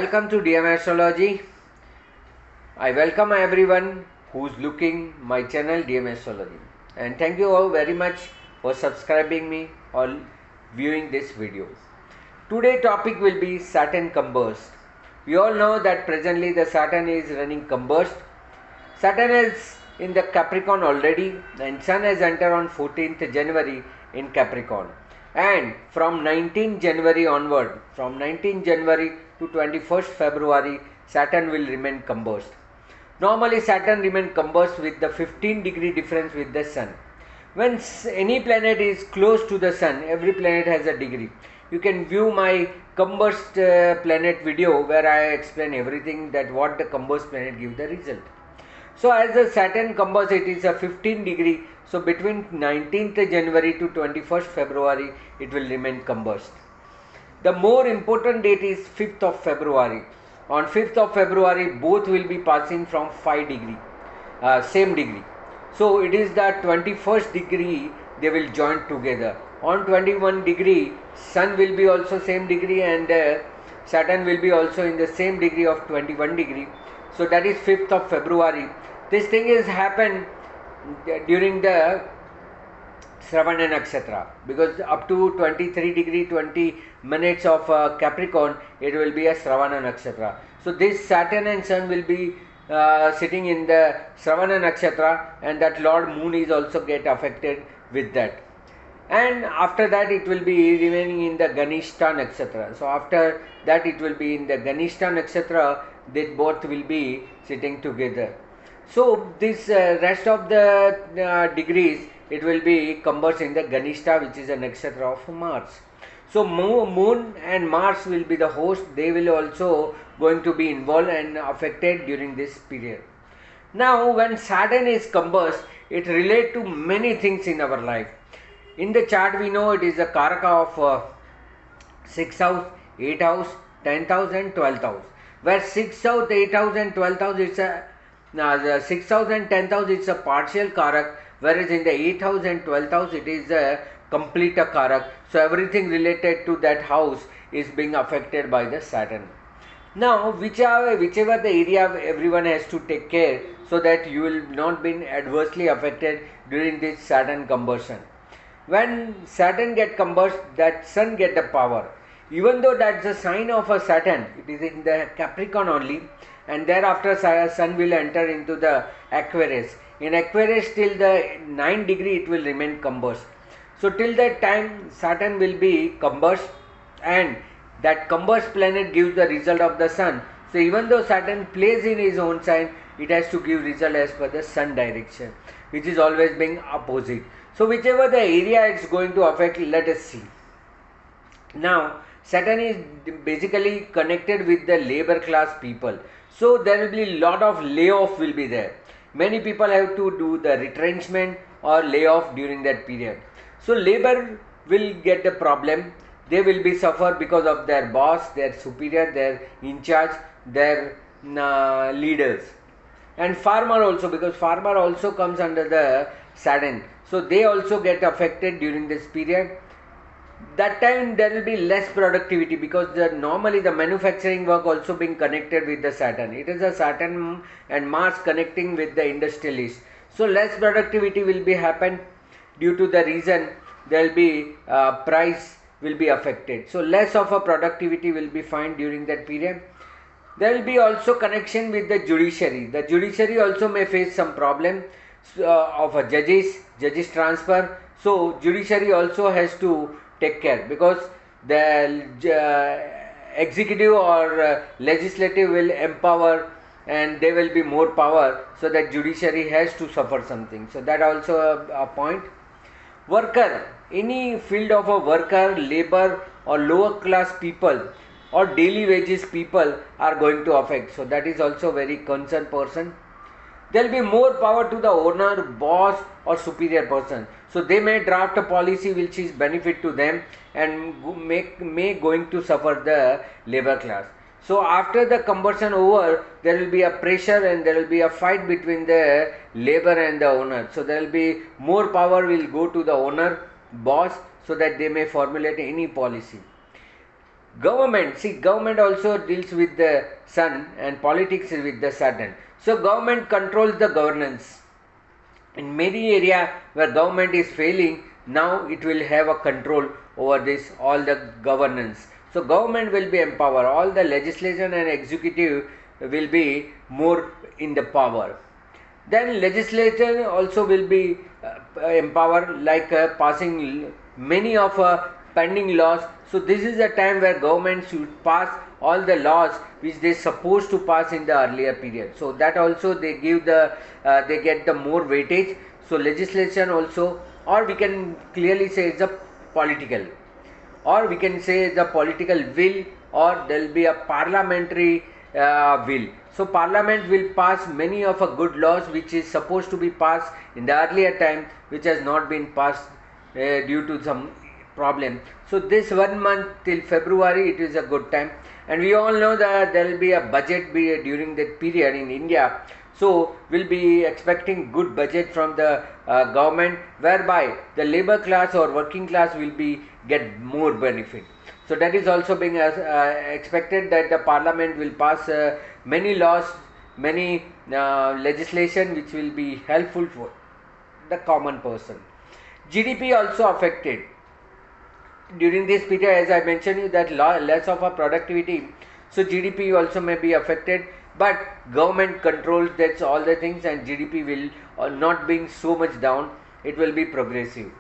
Welcome to Astrology. I welcome everyone who's looking my channel Astrology, and thank you all very much for subscribing me or viewing this video. Today topic will be Saturn Combust. We all know that presently the Saturn is running Combust. Saturn is in the Capricorn already, and Sun has entered on 14th January in Capricorn. And from 19 January onward, from 19 January to 21st February, Saturn will remain combust. Normally Saturn remains combust with the 15-degree difference with the Sun. When any planet is close to the Sun, every planet has a degree. You can view my combust planet video where I explain everything that what the combust planet gives the result. So as the Saturn combust, it is a 15 degree. So between 19th January to 21st February, it will remain combust. The more important date is 5th of February. On 5th of February, both will be passing from 5 degree, same degree. So it is the 21st degree they will join together. On 21 degree, Sun will be also same degree and Saturn will be also in the same degree of 21 degree. So that is 5th of February. This thing is happened during the Shravana Nakshatra, because up to 23 degree 20 minutes of Capricorn, it will be a Shravana Nakshatra. So this Saturn and Sun will be sitting in the Shravana Nakshatra, and that Lord Moon is also get affected with that. And after that it will be remaining in the Ganishta Nakshatra. So after that it will be in the Ganishta Nakshatra, they both will be sitting together. So this rest of the degrees, it will be combust in the Ganishta, which is a nakshatra of Mars. So Moon and Mars will be the host. They will also going to be involved and affected during this period. Now when Saturn is combust, it relates to many things in our life. In the chart we know it is a Karaka of 6th house, 8th house, 10th house and 12th house. Where 6th house, 8th house and 12th house, it's a the 6th house and 10th house, it's a partial Karak, whereas in the 8th house and 12th house it is a complete Karak. So everything related to that house is being affected by the Saturn. Now whichever the area everyone has to take care, so that you will not be adversely affected during this Saturn combustion. When Saturn get combust, that Sun get the power. Even though that's a sign of a Saturn, it is in the Capricorn only, and thereafter Sun will enter into the Aquarius. In Aquarius till the 9 degree it will remain combust. So till that time Saturn will be combust, and that combust planet gives the result of the Sun. So even though Saturn plays in his own sign, it has to give result as per the Sun direction, which is always being opposite. So whichever the area it's going to affect, let us see. Now Saturn is basically connected with the labor class people. So there will be a lot of layoff will be there. Many people have to do the retrenchment or layoff during that period. So labor will get the problem. They will be suffer because of their boss, their superior, their in charge, their leaders. And farmer also, because farmer also comes under the Saturn. So they also get affected during this period. That time there will be less productivity, because normally the manufacturing work also being connected with the Saturn. It is a Saturn and Mars connecting with the industrialist. So less productivity will be happen, due to the reason there will be price will be affected. So less of a productivity will be found during that period. There will be also connection with the judiciary. The judiciary also may face some problem of a judges transfer. So judiciary also has to take care, because the executive or legislative will empower and there will be more power, so that judiciary has to suffer something. So that also a point. Worker, any field of a worker, labor or lower class people or daily wages people are going to affect. So that is also very concerned person. There will be more power to the owner, boss or superior person. So they may draft a policy which is benefit to them and may going to suffer the labor class. So after the combustion over, there will be a pressure and there will be a fight between the labor and the owner. So there will be more power will go to the owner, boss, so that they may formulate any policy. Government, see, government also deals with the sun and politics is with the Saturn. So government controls the governance. In many areas where government is failing, now it will have a control over this, all the governance. So government will be empowered, all the legislation and executive will be more in the power. Then legislature also will be empowered, like passing many of pending laws. So this is a time where government should pass all the laws which they supposed to pass in the earlier period. So that also they give the they get the more weightage. So legislation also, or we can clearly say it's a political, or we can say the political will, or there will be a parliamentary will. So parliament will pass many of a good laws which is supposed to be passed in the earlier time, which has not been passed due to some problem. So this 1 month till February, it is a good time, and we all know that there will be a budget during that period in India. So we'll be expecting good budget from the government, whereby the labor class or working class will be get more benefit. So that is also being expected, that the parliament will pass many laws, many legislation which will be helpful for the common person. GDP also affected during this period, as I mentioned you, that less of a productivity. So GDP also may be affected, but government controls that's all the things, and GDP will not being so much down, it will be progressive.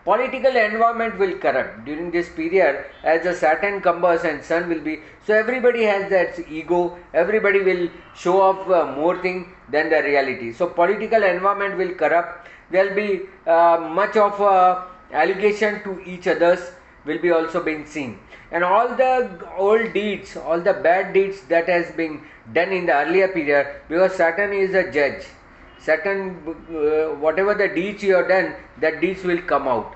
Political environment will corrupt during this period, as the Saturn Combust and Sun will be. So everybody has that ego, everybody will show off more thing than the reality. So political environment will corrupt. There will be much of allegation to each others will be also being seen, and all the old deeds, all the bad deeds that has been done in the earlier period, because Saturn is a judge. Saturn, whatever the deeds you have done, that deeds will come out.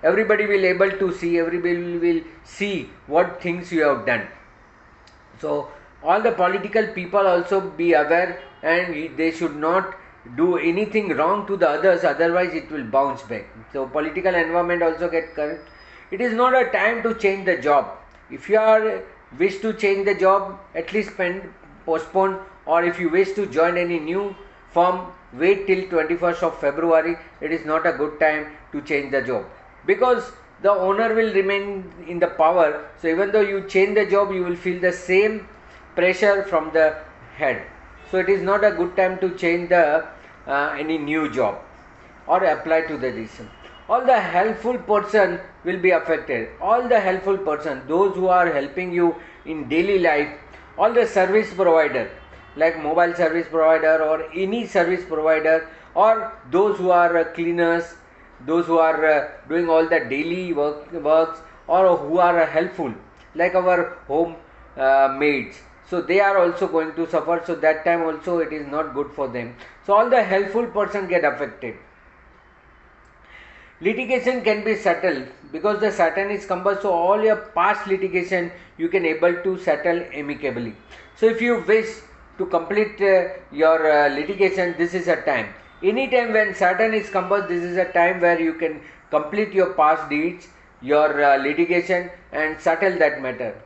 Everybody will able to see, everybody will see what things you have done. So all the political people also be aware, and they should not do anything wrong to the others, otherwise it will bounce back. So political environment also get correct. It is not a time to change the job. If you are wish to change the job, at least postpone, or if you wish to join any new firm, wait till 21st of February. It is not a good time to change the job, because the owner will remain in the power. So even though you change the job, you will feel the same pressure from the head. So it is not a good time to change the any new job or apply to the decision. All the helpful person will be affected. All the helpful person, those who are helping you in daily life, all the service provider, like mobile service provider or any service provider, or those who are cleaners, those who are doing all the daily works, or who are helpful, like our home maids. So they are also going to suffer. So that time also it is not good for them. So all the helpful person get affected. Litigation can be settled because the Saturn is combust. So all your past litigation you can able to settle amicably. So if you wish to complete your litigation, this is a time. Anytime when Saturn is combust, this is a time where you can complete your past deeds, your litigation, and settle that matter.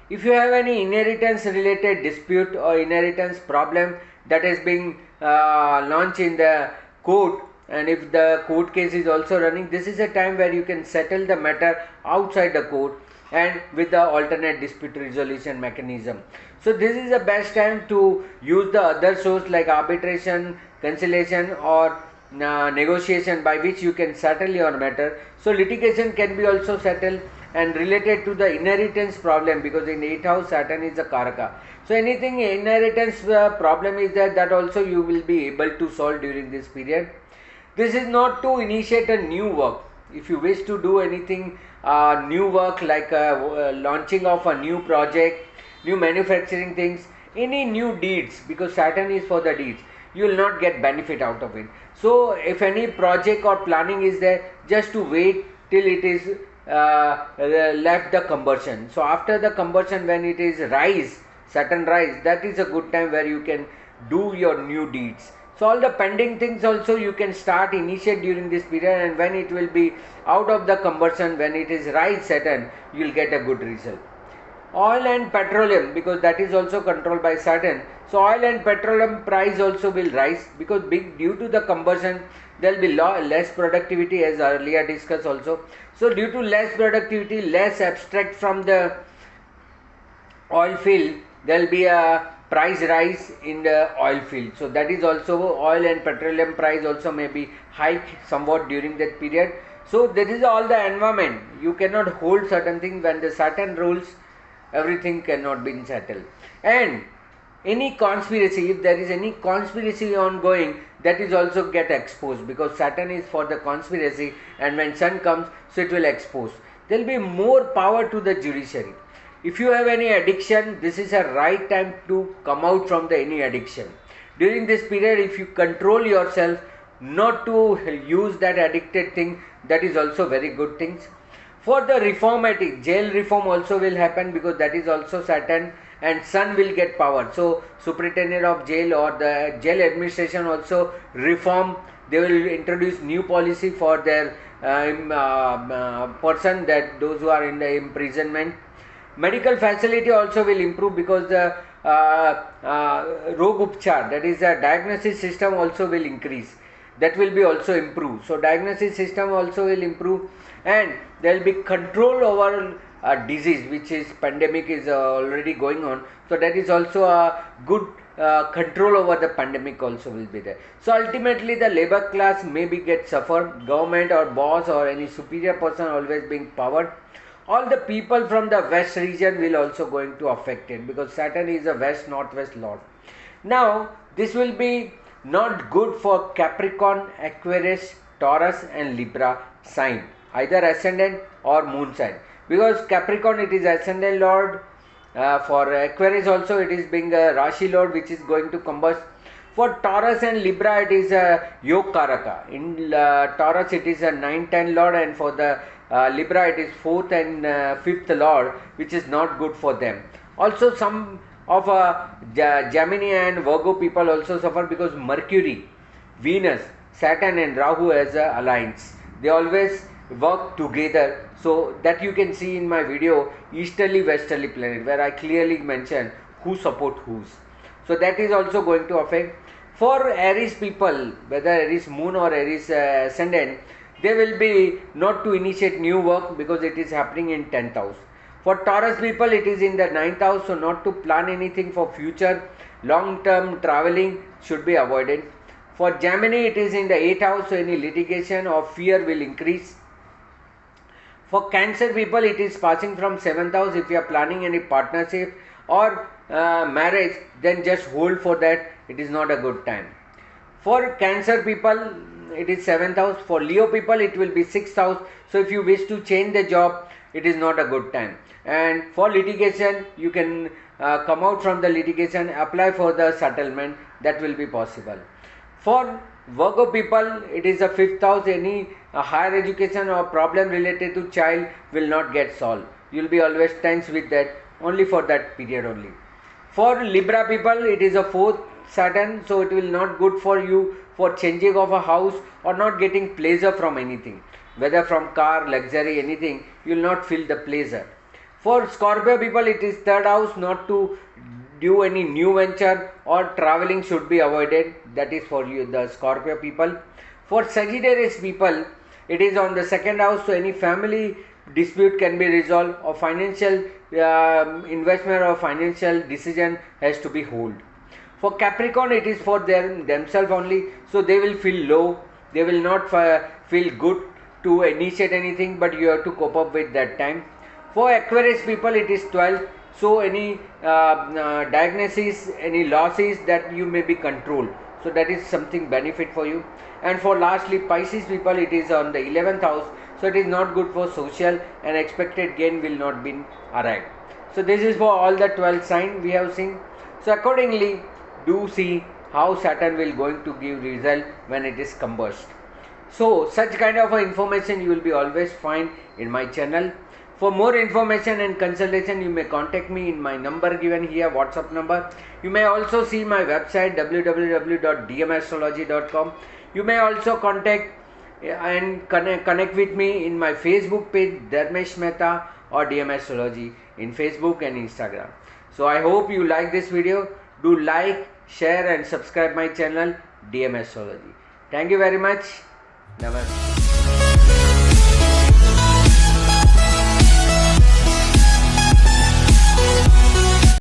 If you have any inheritance related dispute or inheritance problem that is being launched in the court, and if the court case is also running, this is a time where you can settle the matter outside the court and with the alternate dispute resolution mechanism. So this is the best time to use the other source like arbitration, conciliation, or negotiation, by which you can settle your matter. So litigation can be also settled and related to the inheritance problem, because in 8th house Saturn is a Karaka. So anything inheritance problem is there, that also you will be able to solve during this period. This is not to initiate a new work. If you wish to do anything new work like launching of a new project, new manufacturing things, any new deeds, because Saturn is for the deeds, you will not get benefit out of it. So if any project or planning is there, just to wait till it is left the combustion. So after the combustion, when it is rise, Saturn rise, that is a good time where you can do your new deeds. So all the pending things also you can start initiate during this period, and when it will be out of the combustion, when it is rise Saturn, you will get a good result. Oil and petroleum, because that is also controlled by Saturn. So oil and petroleum price also will rise, because due to the combustion there will be less productivity, as earlier discussed also. So due to less productivity, less abstract from the oil field, there will be a price rise in the oil field. So that is also, oil and petroleum price also may be hike somewhat during that period. So this is all the environment. You cannot hold certain things. When the Saturn rules, everything cannot be settled. And any conspiracy, if there is any conspiracy ongoing, that is also get exposed, because Saturn is for the conspiracy, and when Sun comes, so it will expose. There will be more power to the judiciary. If you have any addiction, this is a right time to come out from the any addiction. During this period, if you control yourself not to use that addicted thing, that is also very good things. For the reformatic, jail reform also will happen, because that is also Saturn, and Sun will get power. So superintendent of jail or the jail administration also reform. They will introduce new policy for their person, that those who are in the imprisonment. Medical facility also will improve, because the rog upchar, that is the diagnosis system, also will increase. That will be also improved. So diagnosis system also will improve, and there will be control over disease, which is pandemic is already going on. So that is also a good control over the pandemic also will be there. So ultimately the labor class maybe get suffer, government or boss or any superior person always being powered. All the people from the west region will also going to affect it, because Saturn is a west northwest lord. Now this will be not good for Capricorn, Aquarius, Taurus and Libra sign, either ascendant or moon sign, because Capricorn it is ascendant lord, for Aquarius also it is being a Rashi lord which is going to combust. For Taurus and Libra it is a Yog Karaka. In Taurus it is a 9-10 lord, and for the Libra it is 4th and 5th lord, which is not good for them. Also some of Gemini and Virgo people also suffer, because Mercury, Venus, Saturn and Rahu as a alliance. They always work together. So that you can see in my video Easterly Westerly planet, where I clearly mention who support whose. So that is also going to affect. For Aries people, whether Aries moon or Aries ascendant, they will be not to initiate new work, because it is happening in 10th house. For Taurus people it is in the 9th house, so not to plan anything for future. Long term traveling should be avoided. For Gemini it is in the 8th house, so any litigation or fear will increase. For Cancer people it is passing from 7th house. If you are planning any partnership or marriage, then just hold for that. It is not a good time. For Cancer people it is 7th house. For Leo people it will be 6th house. So if you wish to change the job, it is not a good time. And for litigation, you can come out from the litigation, apply for the settlement, that will be possible. For Virgo people it is a 5th house. Any higher education or problem related to child will not get solved. You will be always tense with that, only for that period only. For Libra people it is a 4th Saturn, so it will not good for you for changing of a house or not getting pleasure from anything, whether from car, luxury, anything, you will not feel the pleasure. For Scorpio people it is 3rd house, not to do any new venture or traveling should be avoided. That is for you, the Scorpio people. For Sagittarius people it is on the 2nd house, so any family dispute can be resolved, or financial investment or financial decision has to be held. For Capricorn it is for themselves only, so they will feel low, they will not feel good to initiate anything, but you have to cope up with that time. For Aquarius people it is 12th, so any diagnosis, any losses, that you may be controlled, so that is something benefit for you. And for lastly Pisces people it is on the 11th house, so it is not good for social, and expected gain will not be arrived. So this is for all the 12 signs we have seen. So accordingly do see how Saturn will going to give result when it is combust. So such kind of information you will be always find in my channel. For more information and consultation, you may contact me in my number given here, WhatsApp number. You may also see my website www.dmastrology.com. You may also contact and connect with me in my Facebook page Dharmesh Mehta or DM Astrology. in Facebook and Instagram. So I hope you like this video. Do like, share and subscribe my channel DM Astrology. Thank you very much. Namaste.